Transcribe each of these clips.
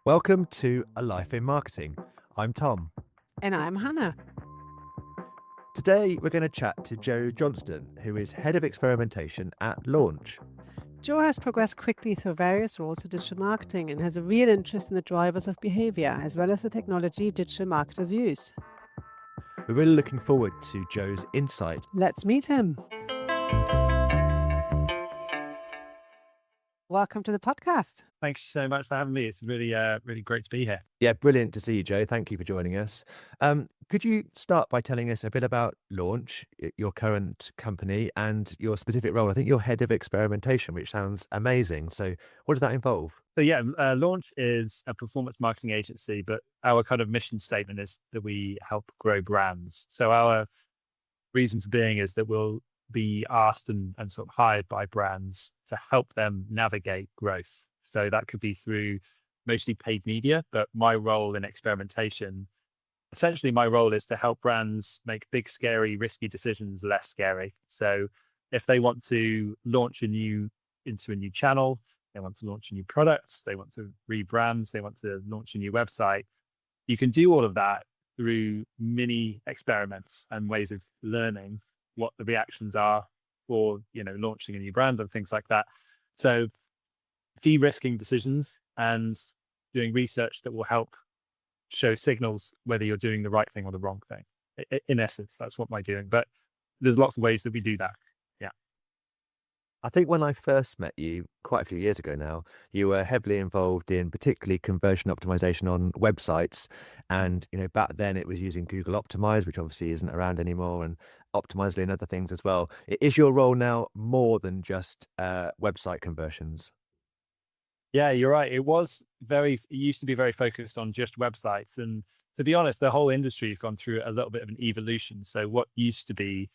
Welcome to A Life in Marketing. I'm Tom. And I'm Hannah. Today we're going to chat to Jo Johnston, who is Head of Experimentation at Launch. Jo has progressed quickly through various roles in digital marketing and has a real interest in the drivers of behavior, as well as the technology digital marketers use. We're really looking forward to Jo's insight. Let's meet him. Welcome to the podcast. Thanks so much for having me. It's really great to be here. Yeah, brilliant to see you, Jo. Thank you for joining us. Could you start by telling us a bit about Launch, your current company, and your specific role? I think you're Head of Experimentation, which sounds amazing. So what does that involve? So yeah, Launch is a performance marketing agency, but our kind of mission statement is that we help grow brands. So our reason for being is that we'll be asked and sort of hired by brands to help them navigate growth. So that could be through mostly paid media, but my role in experimentation, essentially my role is to help brands make big, scary, risky decisions less scary. So if they want to launch into a new channel, they want to launch a new product, they want to rebrand, they want to launch a new website, you can do all of that through mini experiments and ways of learning what the reactions are for, launching a new brand and things like that. So de-risking decisions and doing research that will help show signals whether you're doing the right thing or the wrong thing. In essence, that's what I'm doing. But there's lots of ways that we do that. Yeah. I think when I first met you quite a few years ago now, you were heavily involved in particularly conversion optimization on websites. And, back then it was using Google Optimize, which obviously isn't around anymore, and Optimizely and other things as well. Is your role now more than just website conversions? Yeah, you're right. It used to be very focused on just websites. And to be honest, the whole industry has gone through a little bit of an evolution. So what used to be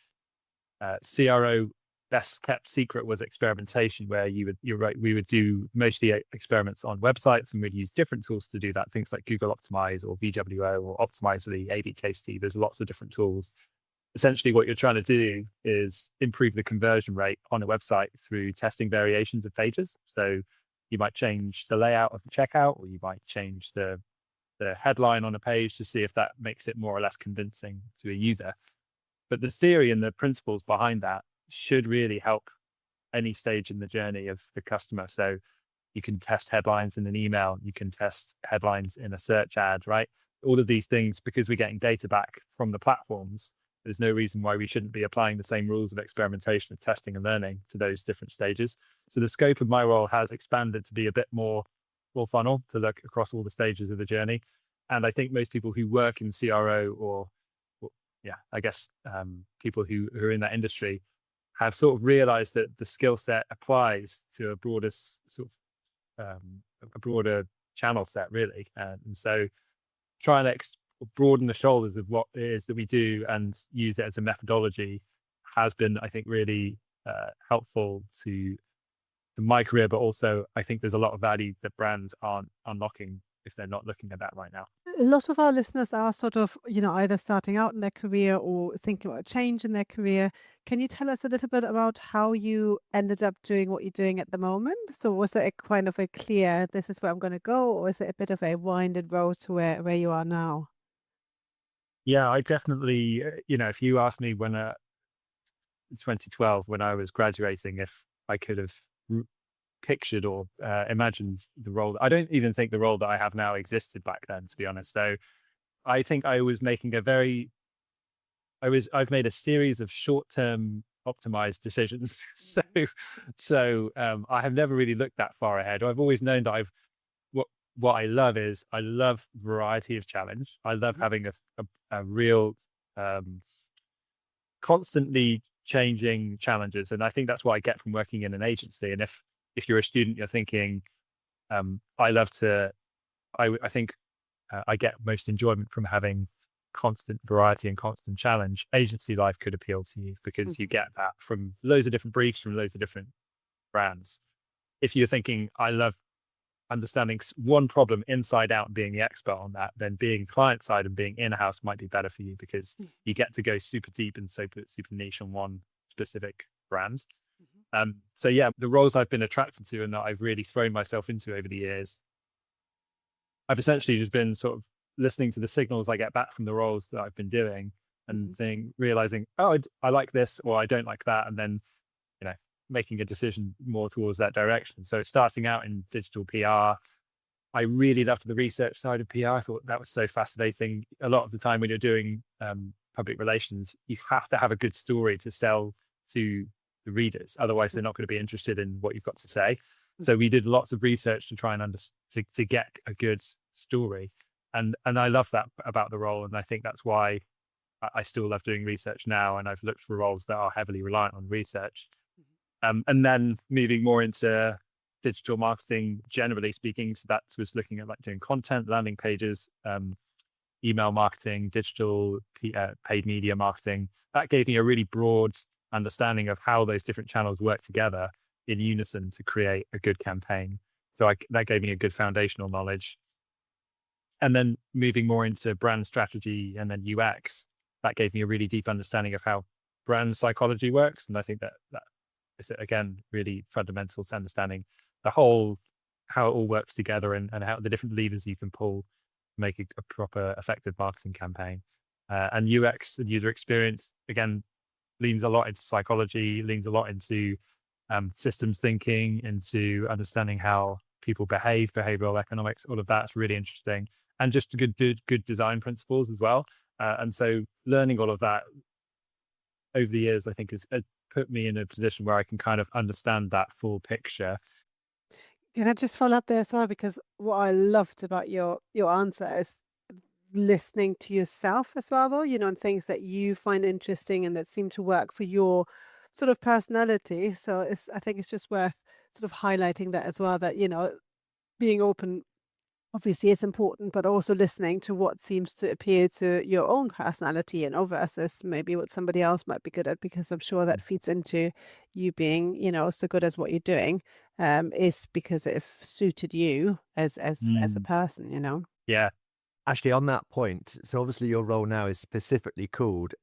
CRO best kept secret was experimentation, where you're right, we would do mostly experiments on websites and we'd use different tools to do that. Things like Google Optimize or VWO or Optimizely, A/B Tasty. There's lots of different tools. Essentially what you're trying to do is improve the conversion rate on a website through testing variations of pages. So you might change the layout of the checkout, or you might change the headline on a page to see if that makes it more or less convincing to a user. But the theory and the principles behind that should really help any stage in the journey of the customer. So you can test headlines in an email, you can test headlines in a search ad, right? All of these things, because we're getting data back from the platforms, there's no reason why we shouldn't be applying the same rules of experimentation, of testing and learning to those different stages. So the scope of my role has expanded to be a bit more full funnel, to look across all the stages of the journey. And I think most people who work in CRO or people who are in that industry have sort of realized that the skill set applies to a broader a broader channel set, really. And so trying to broaden the shoulders of what it is that we do and use it as a methodology has been, I think, really helpful to my career, but also I think there's a lot of value that brands aren't unlocking if they're not looking at that right now. A lot of our listeners are sort of, either starting out in their career or thinking about a change in their career. Can you tell us a little bit about how you ended up doing what you're doing at the moment? So was it a kind of a clear, this is where I'm going to go, or is it a bit of a winded road to where you are now? Yeah, I definitely, if you asked me when 2012, when I was graduating, if I could have pictured or imagined the role, I don't even think the role that I have now existed back then, to be honest. So I think I was making I've made a series of short-term optimized decisions. So I have never really looked that far ahead. I've always known that what I love is I love variety of challenge. I love having a real constantly changing challenges. And I think that's what I get from working in an agency. And if you're a student, you're thinking, I think I get most enjoyment from having constant variety and constant challenge. Agency life could appeal to you because you get that from loads of different briefs, from loads of different brands. If you're thinking, I love understanding one problem inside out and being the expert on that, then being client side and being in-house might be better for you because you get to go super deep and super niche on one specific brand. So yeah, the roles I've been attracted to and that I've really thrown myself into over the years I've essentially just been sort of listening to the signals I get back from the roles that I've been doing and realizing, oh, I like this or I don't like that. And then, making a decision more towards that direction. So starting out in digital PR, I really loved the research side of PR. I thought that was so fascinating. A lot of the time when you're doing public relations, you have to have a good story to sell to the readers. Otherwise, they're not going to be interested in what you've got to say. So we did lots of research to try and to get a good story. And I love that about the role. And I think that's why I still love doing research now. And I've looked for roles that are heavily reliant on research. And then moving more into digital marketing, generally speaking. So that was looking at like doing content, landing pages, email marketing, digital paid media marketing. That gave me a really broad understanding of how those different channels work together in unison to create a good campaign. So that gave me a good foundational knowledge. And then moving more into brand strategy and then UX, that gave me a really deep understanding of how brand psychology works. And I think that is, again, really fundamental to understanding how it all works together and how the different levers you can pull to make a proper effective marketing campaign. And UX and user experience, again, leans a lot into psychology, leans a lot into systems thinking, into understanding how people behave, behavioral economics. All of that's really interesting, and just good design principles as well. And so learning all of that over the years, I think, has put me in a position where I can kind of understand that full picture. Can I just follow up there as well? Because what I loved about your answer is listening to yourself as well, though, and things that you find interesting and that seem to work for your sort of personality. So I think it's just worth sort of highlighting that as well, that, being open obviously is important, but also listening to what seems to appeal to your own personality versus maybe what somebody else might be good at, because I'm sure that feeds into you being, so good as what you're doing, is because it suited you as a person, Yeah. Actually, on that point, so obviously your role now is specifically called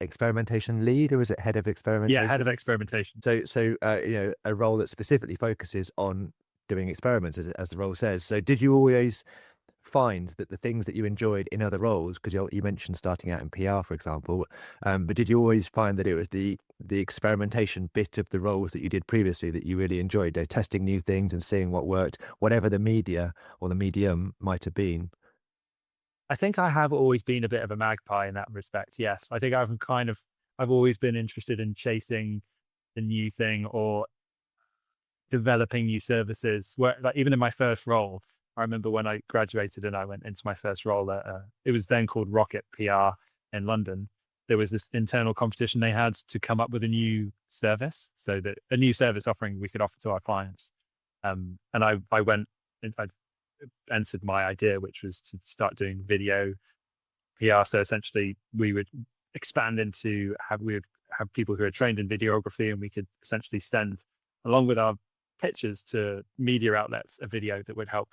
experimentation lead, or is it head of experimentation? Yeah, head of experimentation. So a role that specifically focuses on doing experiments, as the role says. So did you always find that the things that you enjoyed in other roles, because you mentioned starting out in PR, for example, but did you always find that it was the experimentation bit of the roles that you did previously that you really enjoyed, testing new things and seeing what worked, whatever the media or the medium might have been? I think I have always been a bit of a magpie in that respect. Yes. I think I've always been interested in chasing the new thing or developing new services. Like even in my first role, I remember when I graduated and I went into my first role at, it was then called Rocket PR in London. There was this internal competition they had to come up with a new service, so that a new service offering we could offer to our clients. And I went and I entered my idea, which was to start doing video PR. So essentially we would expand into we would have people who are trained in videography, and we could essentially send, along with our pitches to media outlets, a video that would help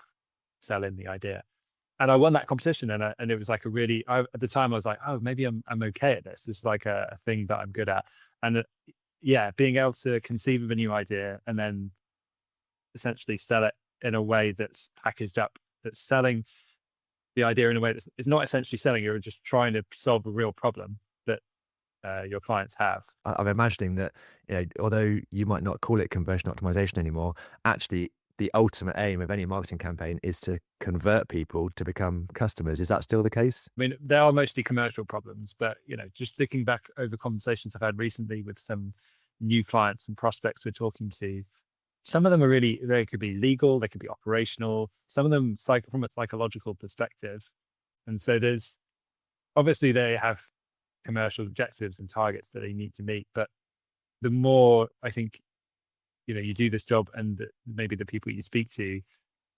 sell in the idea. And I won that competition, and it was like at the time I was like, oh, maybe I'm okay at this. This is like a thing that I'm good at. And being able to conceive of a new idea and then essentially sell it in a way that's packaged up, that's selling the idea in a way that's it's not essentially selling, you're just trying to solve a real problem that your clients have. I'm imagining that, although you might not call it conversion optimization anymore, actually the ultimate aim of any marketing campaign is to convert people to become customers. Is that still the case? I mean, they are mostly commercial problems, but just looking back over conversations I've had recently with some new clients and prospects we're talking to, some of them they could be legal, they could be operational, some of them from a psychological perspective. And so obviously they have commercial objectives and targets that they need to meet. But the more I think, you do this job and maybe the people you speak to,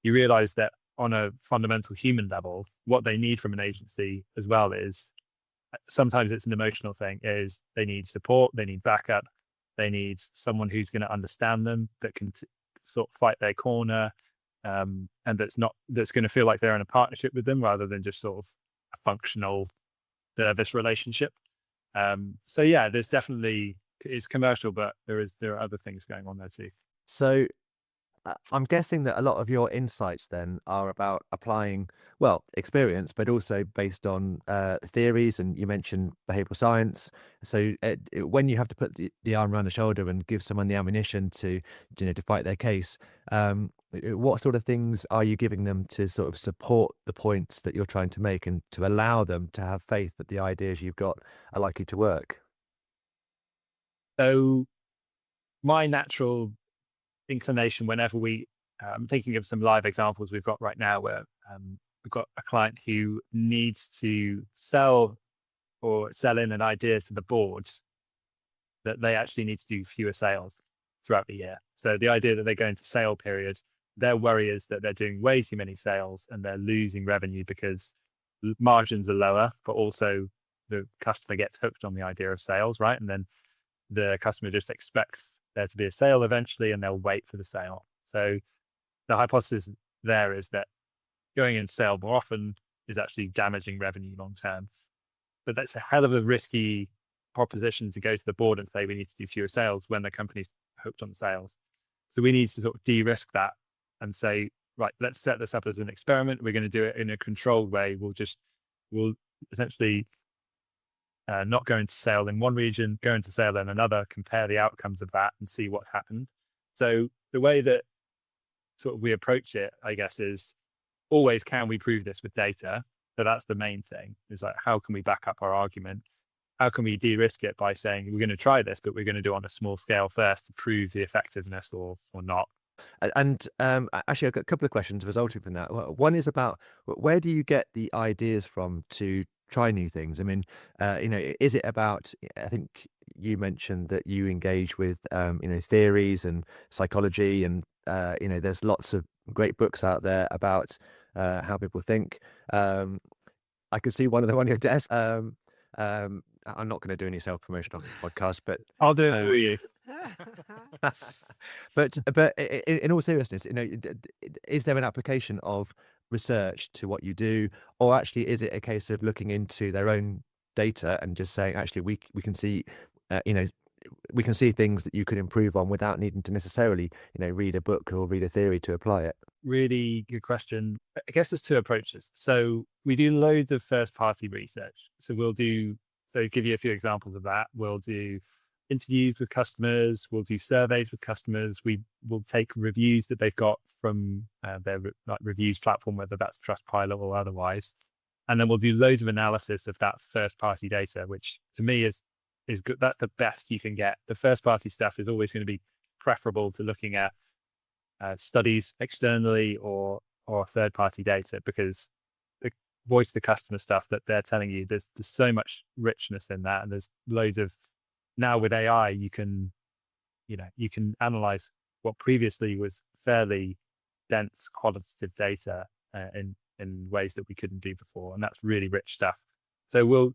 you realize that on a fundamental human level, what they need from an agency as well is, sometimes it's an emotional thing, is they need support, they need backup, they need someone who's going to understand them, that can sort of fight their corner, and that's going to feel like they're in a partnership with them rather than just sort of a functional service relationship. So yeah, there's definitely, it's commercial, but there are other things going on there too. So I'm guessing that a lot of your insights then are about applying, well, experience, but also based on theories. And you mentioned behavioral science. So when you have to put the arm around the shoulder and give someone the ammunition to, to fight their case, what sort of things are you giving them to sort of support the points that you're trying to make and to allow them to have faith that the ideas you've got are likely to work? So my natural inclination whenever I'm thinking of some live examples we've got right now where we've got a client who needs to sell in an idea to the board that they actually need to do fewer sales throughout the year. So the idea that they go into sale period, their worry is that they're doing way too many sales and they're losing revenue because margins are lower, but also the customer gets hooked on the idea of sales, right? And then the customer just expects there to be a sale eventually and they'll wait for the sale. So the hypothesis there is that going in sale more often is actually damaging revenue long term. But that's a hell of a risky proposition to go to the board and say we need to do fewer sales when the company's hooked on sales. So we need to sort of de-risk that and say, right, let's set this up as an experiment. We're going to do it in a controlled way. We'll essentially not go into sale in one region, go into sale in another, compare the outcomes of that and see what happened. So the way that sort of we approach it, I guess, is always, can we prove this with data? So that's the main thing, is like, how can we back up our argument? How can we de-risk it by saying we're going to try this, but we're going to do it on a small scale first to prove the effectiveness or not? And actually, I've got a couple of questions resulting from that. One is about where do you get the ideas from to try new things? I mean, is it about, I think you mentioned that you engage with, theories and psychology and, there's lots of great books out there about how people think. I can see one of them on your desk. I'm not going to do any self-promotion on the podcast, but I'll do it for you. but in all seriousness, is there an application of research to what you do, or actually is it a case of looking into their own data and just saying, actually, we can see, we can see things that you could improve on without needing to necessarily, read a book or read a theory to apply it? Really good question. I guess there's two approaches. So we do loads of first-party research. So give you a few examples of that. We'll do interviews with customers. We'll do surveys with customers. We will take reviews that they've got from their reviews platform, whether that's Trustpilot or otherwise. And then we'll do loads of analysis of that first-party data, which to me is good. That's the best you can get. The first-party stuff is always going to be preferable to looking at studies externally or third-party data, because the voice the customer stuff that they're telling you, there's so much richness in that, and there's loads of, now with AI you can analyze what previously was fairly dense qualitative data in ways that we couldn't do before, and that's really rich stuff. So we'll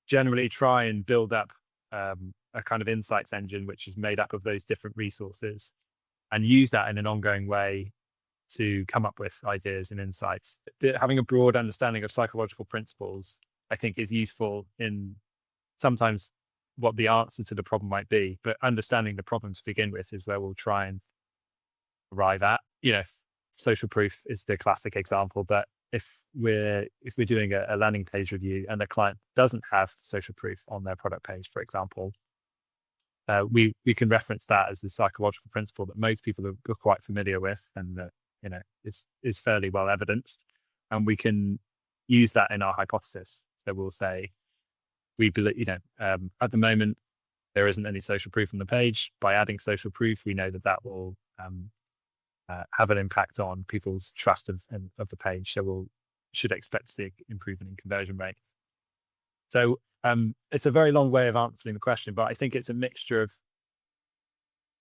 generally try and build up a kind of insights engine which is made up of those different resources, and use that in an ongoing way to come up with ideas and insights. Having a broad understanding of psychological principles, I think, is useful in sometimes what the answer to the problem might be, but understanding the problem to begin with is where we'll try and arrive at. Social proof is the classic example, but if we're doing a landing page review and the client doesn't have social proof on their product page, for example, we can reference that as the psychological principle that most people are quite familiar with, and that is fairly well evidenced, and we can use that in our hypothesis. So we'll say, we believe, at the moment there isn't any social proof on the page. By adding social proof, we know that will have an impact on people's trust of the page. So we should expect to see an improvement in conversion rate. So it's a very long way of answering the question, but I think it's a mixture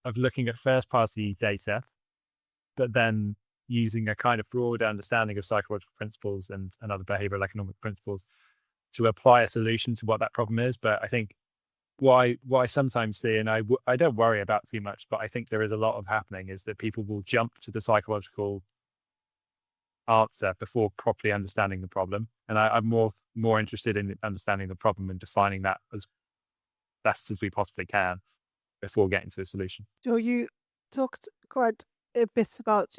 of looking at first-party data, but then using a kind of broad understanding of psychological principles and other behavioral economic principles to apply a solution to what that problem is. But I think what I sometimes see, and I don't worry about too much, but I think there is a lot of happening, is that people will jump to the psychological answer before properly understanding the problem. And I'm more interested in understanding the problem and defining that as best as we possibly can before getting to the solution. Joe, you talked quite a bit about,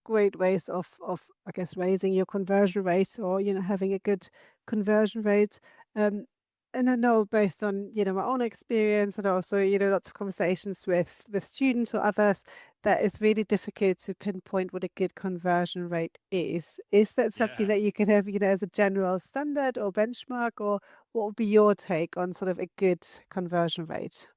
great ways of I guess raising your conversion rate, or, having a good conversion rate. Um, and I know based on, my own experience, and also, lots of conversations with students or others, that it's really difficult to pinpoint what a good conversion rate is. Is that something Yeah. that you can have, as a general standard or benchmark, or what would be your take on sort of a good conversion rate?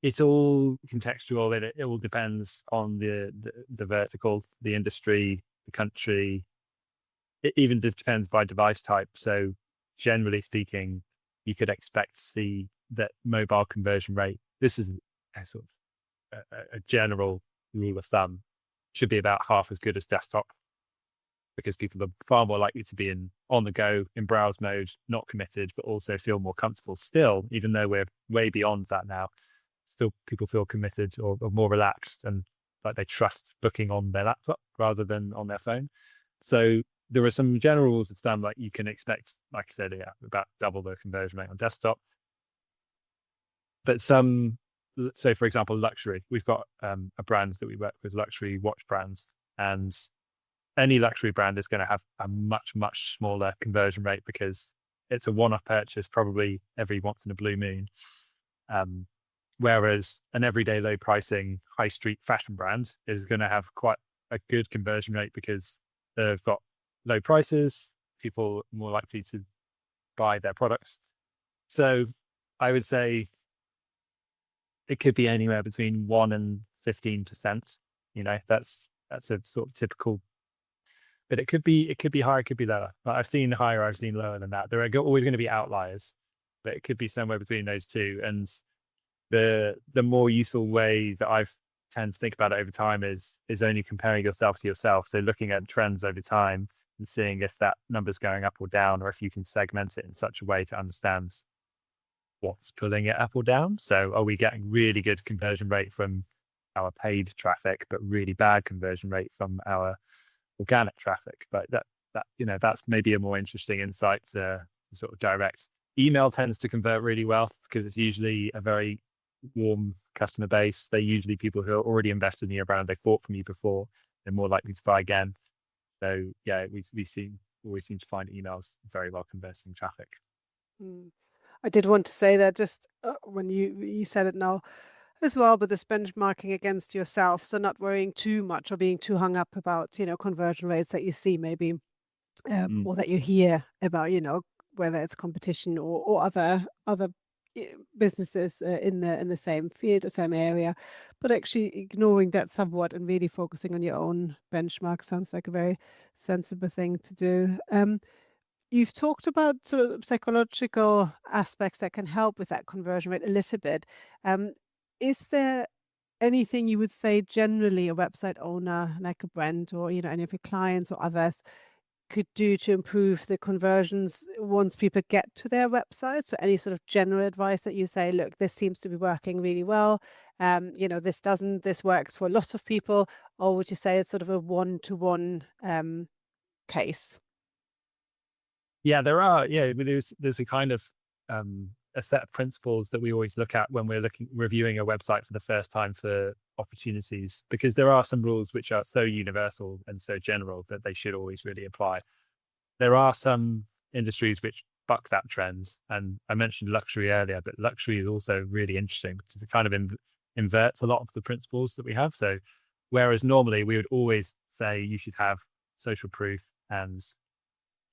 It's all contextual. It all depends on the vertical, the industry, the country. It even depends by device type. So generally speaking, you could expect to see that mobile conversion rate, this is a sort of a general rule of thumb, should be about half as good as desktop, because people are far more likely to be on the go, in browse mode, not committed, but also feel more comfortable still, even though we're way beyond that now. Still, people feel committed or more relaxed, and like they trust booking on their laptop rather than on their phone. So there are some general rules of thumb, like you can expect, like I said, yeah, about double the conversion rate on desktop. But so for example, luxury, we've got a brand that we work with, luxury watch brands, and any luxury brand is going to have a much, much smaller conversion rate because it's a one-off purchase, probably every once in a blue moon. Whereas an everyday low pricing high street fashion brand is going to have quite a good conversion rate because they've got low prices, people are more likely to buy their products. So I would say it could be anywhere between 1 and 15%. That's a sort of typical, but it could be higher, it could be lower. I've seen higher, I've seen lower than that. There are always going to be outliers, but it could be somewhere between those two. And the more useful way that I've tend to think about it over time is only comparing yourself to yourself. So looking at trends over time and seeing if that number's going up or down, or if you can segment it in such a way to understand what's pulling it up or down. So are we getting really good conversion rate from our paid traffic, but really bad conversion rate from our organic traffic? But that's maybe a more interesting insight to sort of direct. Email tends to convert really well because it's usually a very warm customer base. They're usually people who are already invested in your brand. They bought from you before. They're more likely to buy again. So yeah, we always seem to find emails very well conversing traffic. Mm. I did want to say that just when you said it now as well, but this benchmarking against yourself, so not worrying too much or being too hung up about conversion rates that you see maybe, or that you hear about, whether it's competition or other businesses in the same field or same area, but actually ignoring that somewhat and really focusing on your own benchmark sounds like a very sensible thing to do. You've talked about sort of psychological aspects that can help with that conversion rate a little bit. Is there anything you would say generally a website owner, like a brand, or any of your clients or others, could do to improve the conversions once people get to their website? So any sort of general advice that you say, look, this seems to be working really well. This doesn't. This works for a lot of people, or would you say it's sort of a one-to-one case? Yeah, there are. Yeah, there's a kind of a set of principles that we always look at when we're reviewing a website for the first time for opportunities, because there are some rules which are so universal and so general that they should always really apply. There are some industries which buck that trend, and I mentioned luxury earlier, but luxury is also really interesting because it kind of inverts a lot of the principles that we have. So whereas normally we would always say you should have social proof and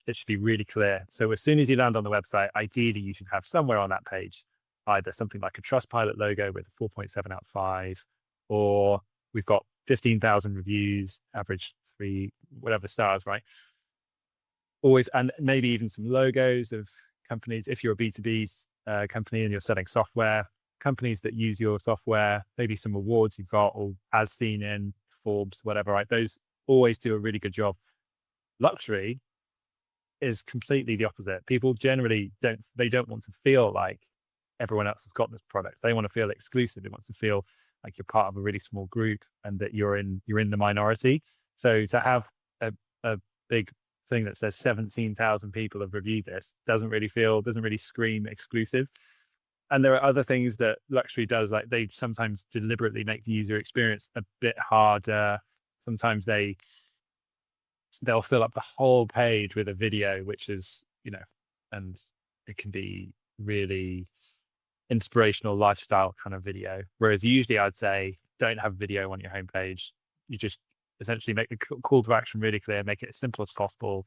it should be really clear. So as soon as you land on the website, ideally you should have somewhere on that page either something like a Trustpilot logo with a 4.7 out of 5, or we've got 15,000 reviews, average 3 whatever stars, right? Always, and maybe even some logos of companies. If you're a B2B company and you're selling software, companies that use your software, maybe some awards you've got, or as seen in Forbes, whatever, right? Those always do a really good job. Luxury is completely the opposite. People generally don't want to feel like everyone else has got this product. They want to feel exclusive. They want to feel like you're part of a really small group and that you're in the minority. So to have a big thing that says 17,000 people have reviewed this doesn't really scream exclusive. And there are other things that luxury does, like they sometimes deliberately make the user experience a bit harder. Sometimes they'll fill up the whole page with a video, which is, and it can be really inspirational lifestyle kind of video. Whereas usually I'd say, don't have video on your homepage. You just essentially make the call to action really clear, make it as simple as possible.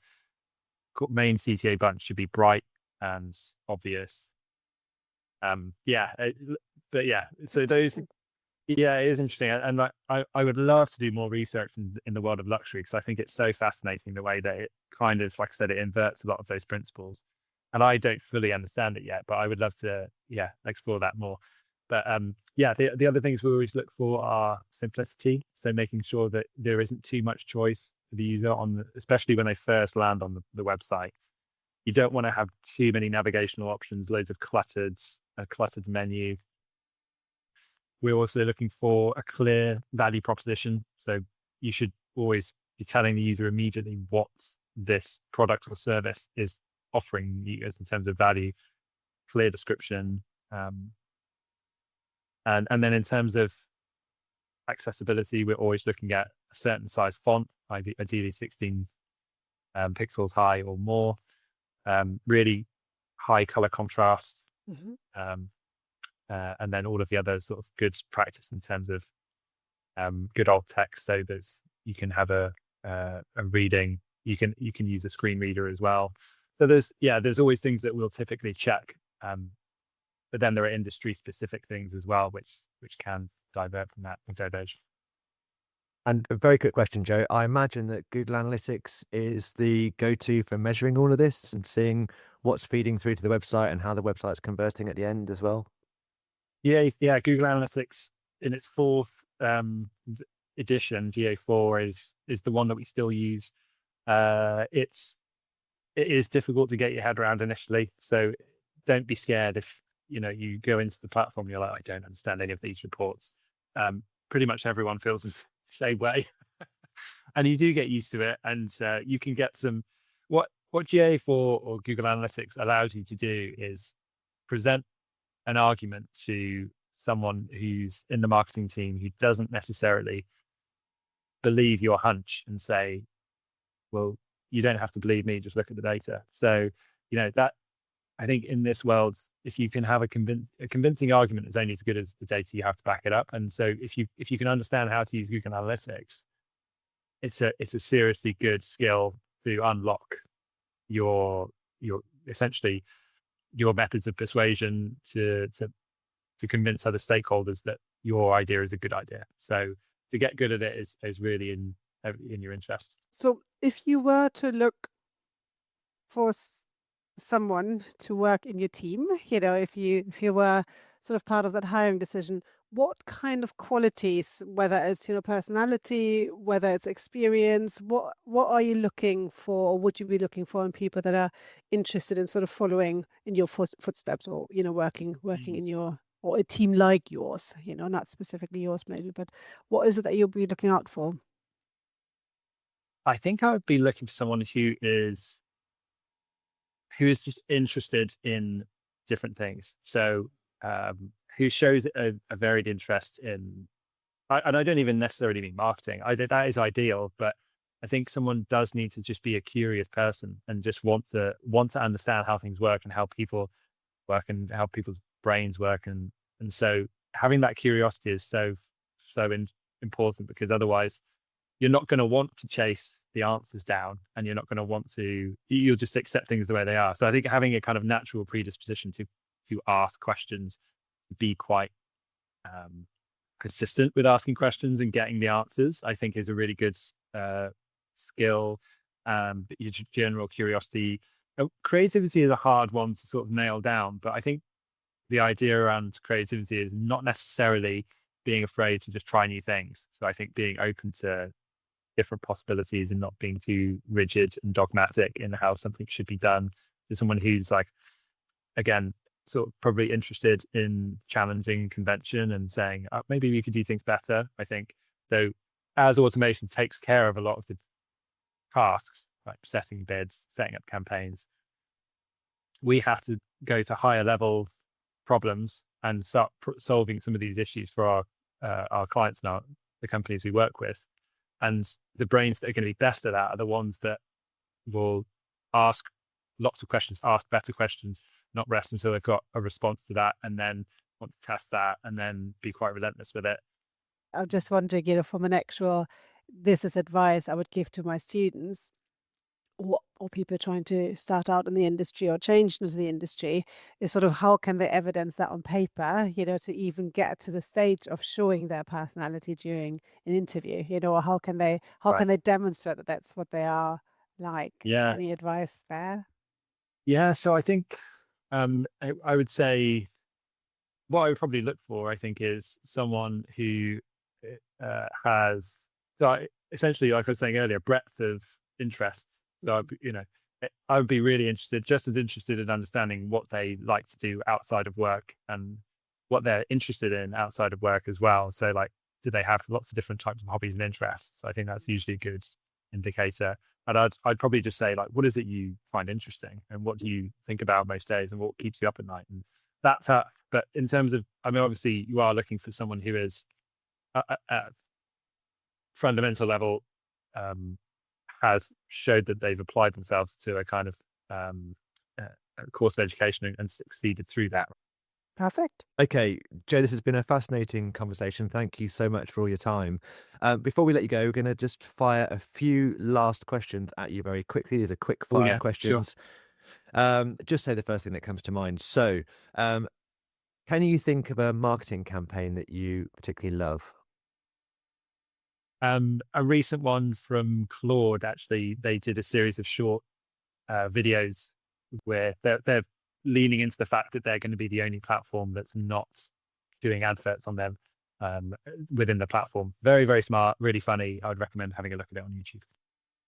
Main CTA button should be bright and obvious. But yeah, so those, Interesting. yeah, it is interesting. And like, I would love to do more research in the world of luxury, because I think it's so fascinating the way that it kind of, like I said, it inverts a lot of those principles. And I don't fully understand it yet, but I would love to, explore that more. But the other things we always look for are simplicity. So making sure that there isn't too much choice for the user especially when they first land on the website. You don't want to have too many navigational options, loads of a cluttered menu. We're also looking for a clear value proposition. So you should always be telling the user immediately what this product or service is offering you in terms of value, clear description. And then in terms of accessibility, we're always looking at a certain size font, ideally 16 pixels high or more, really high color contrast, and then all of the other sort of good practice in terms of good old text, so that you can have a reading. You can use a screen reader as well. So there's always things that we'll typically check, but then there are industry specific things as well, which can divert from that and diverge. And a very quick question, Joe. I imagine that Google Analytics is the go-to for measuring all of this and seeing what's feeding through to the website and how the website's converting at the end as well. Yeah. Google Analytics in its fourth edition, GA4, is the one that we still use. It is difficult to get your head around initially, so don't be scared if you go into the platform and you're like, I don't understand any of these reports. Pretty much everyone feels the same way. And you do get used to it, and you can get some what GA4 or Google Analytics allows you to do is present an argument to someone who's in the marketing team who doesn't necessarily believe your hunch, and say, well, you don't have to believe me, just look at the data. So that, I think in this world, if you can have a convincing argument, is only as good as the data you have to back it up. And so if you can understand how to use Google Analytics, it's a seriously good skill to unlock your essentially your methods of persuasion to convince other stakeholders that your idea is a good idea. So to get good at it is really in your interest. So if you were to look for someone to work in your team, if you were sort of part of that hiring decision, what kind of qualities, whether it's personality, whether it's experience, what are you looking for, or would you be looking for in people that are interested in sort of following in your footsteps, or working in your, or a team like yours, not specifically yours maybe, but what is it that you'll be looking out for? I think I would be looking for someone who is just interested in different things. So who shows a varied interest in, and I don't even necessarily mean marketing. That is ideal, but I think someone does need to just be a curious person and just want to understand how things work and how people work and how people's brains work. And so having that curiosity is so important, because otherwise you're not going to want to chase the answers down, and you're not going to want to, you'll just accept things the way they are. So I think having a kind of natural predisposition to ask questions, be quite consistent with asking questions and getting the answers, I think is a really good skill. Your general curiosity. Creativity is a hard one to sort of nail down, but I think the idea around creativity is not necessarily being afraid to just try new things. So I think being open to different possibilities and not being too rigid and dogmatic in how something should be done, to someone who's like, again, sort of probably interested in challenging convention and saying, maybe we could do things better. I think, though, as automation takes care of a lot of the tasks, like setting bids, setting up campaigns, we have to go to higher level problems and start solving some of these issues for our clients and the companies we work with. And the brains that are going to be best at that are the ones that will ask lots of questions, ask better questions, not rest until they've got a response to that, and then want to test that, and then be quite relentless with it. I'm just wondering, from an actual, this is advice I would give to my students or people trying to start out in the industry or change into the industry, is sort of how can they evidence that on paper, to even get to the stage of showing their personality during an interview, or how can they demonstrate that that's what they are like? Yeah. Any advice there? Yeah. So I think I would say what I would probably look for, I think, is someone who has, essentially, like I was saying earlier, breadth of interests. So, I would be really just as interested in understanding what they like to do outside of work and what they're interested in outside of work as well. So, like, do they have lots of different types of hobbies and interests? I think that's usually a good indicator. And I'd probably just say, like, what is it you find interesting, and what do you think about most days, and what keeps you up at night? And that's how. But in terms of, obviously, you are looking for someone who is at fundamental level has showed that they've applied themselves to a kind of course of education and succeeded through that. Perfect. Okay, Joe, this has been a fascinating conversation. Thank you so much for all your time. Before we let you go, we're going to just fire a few last questions at you very quickly. These are quick fire questions. Sure. Just say the first thing that comes to mind. So, can you think of a marketing campaign that you particularly love? A recent one from Claude, actually, they did a series of short videos where they're leaning into the fact that they're going to be the only platform that's not doing adverts on them within the platform. Very, very smart, really funny. I would recommend having a look at it on YouTube.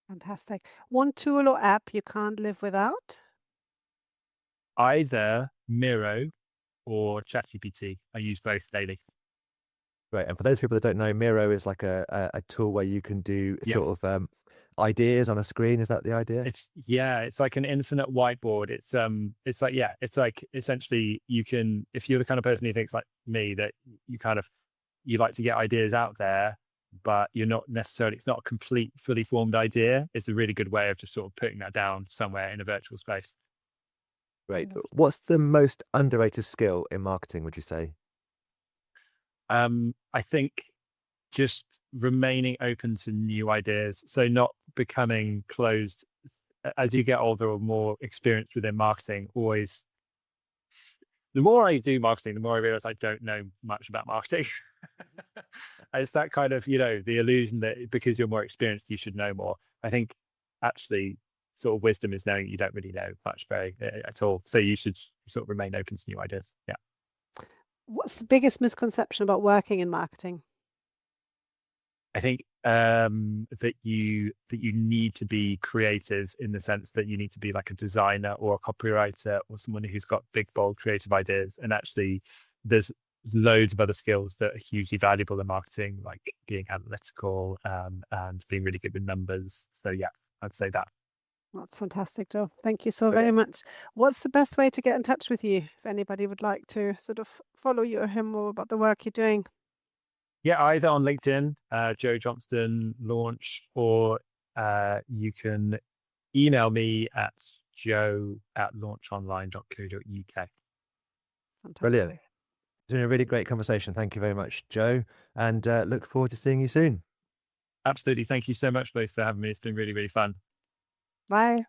Fantastic. One tool or app you can't live without? Either Miro or ChatGPT. I use both daily. Right. And for those people that don't know, Miro is like a tool where you can do sort of ideas on a screen. Is that the idea? It's like an infinite whiteboard. It's like essentially you can, if you're the kind of person who thinks like me, that you like to get ideas out there, but you're not necessarily, it's not a complete, fully formed idea. It's a really good way of just sort of putting that down somewhere in a virtual space. Great. What's the most underrated skill in marketing, would you say? I think just remaining open to new ideas. So not becoming closed as you get older or more experienced within marketing. Always, the more I do marketing, the more I realize I don't know much about marketing. It's that kind of, the illusion that because you're more experienced, you should know more. I think actually sort of wisdom is knowing you don't really know much at all. So you should sort of remain open to new ideas. Yeah. What's the biggest misconception about working in marketing? I think that you need to be creative, in the sense that you need to be like a designer or a copywriter or someone who's got big, bold, creative ideas. And actually, there's loads of other skills that are hugely valuable in marketing, like being analytical and being really good with numbers. So yeah, I'd say that. That's fantastic, Joe. Thank you so very much. What's the best way to get in touch with you if anybody would like to sort of follow you or hear more about the work you're doing? Yeah, either on LinkedIn, Joe Johnston Launch, or you can email me at joe@launchonline.co.uk. Brilliant. It's been a really great conversation. Thank you very much, Joe. And look forward to seeing you soon. Absolutely. Thank you so much both for having me. It's been really, really fun. Bye.